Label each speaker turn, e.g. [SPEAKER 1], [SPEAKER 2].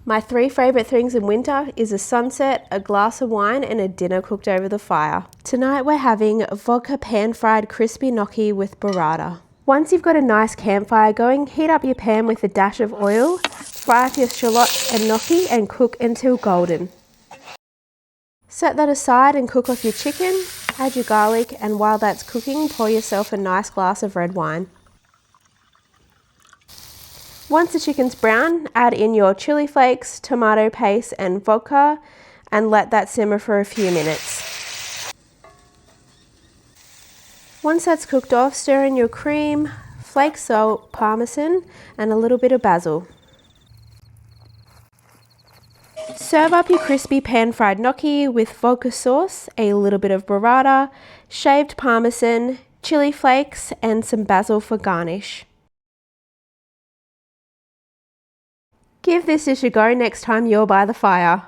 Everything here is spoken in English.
[SPEAKER 1] My 3 favourite things in winter is a sunset, a glass of wine and a dinner cooked over the fire. Tonight we're having vodka pan-fried crispy gnocchi with burrata. Once you've got a nice campfire going, heat up your pan with a dash of oil, fry up your shallots and gnocchi and cook until golden. Set that aside and cook off your chicken, add your garlic, and while that's cooking, pour yourself a nice glass of red wine. Once the chicken's brown, add in your chili flakes, tomato paste and vodka and let that simmer for a few minutes. Once that's cooked off, stir in your cream, flake salt, parmesan and a little bit of basil. Serve up your crispy pan-fried gnocchi with vodka sauce, a little bit of burrata, shaved parmesan, chili flakes and some basil for garnish. Give this dish a go next time you're by the fire.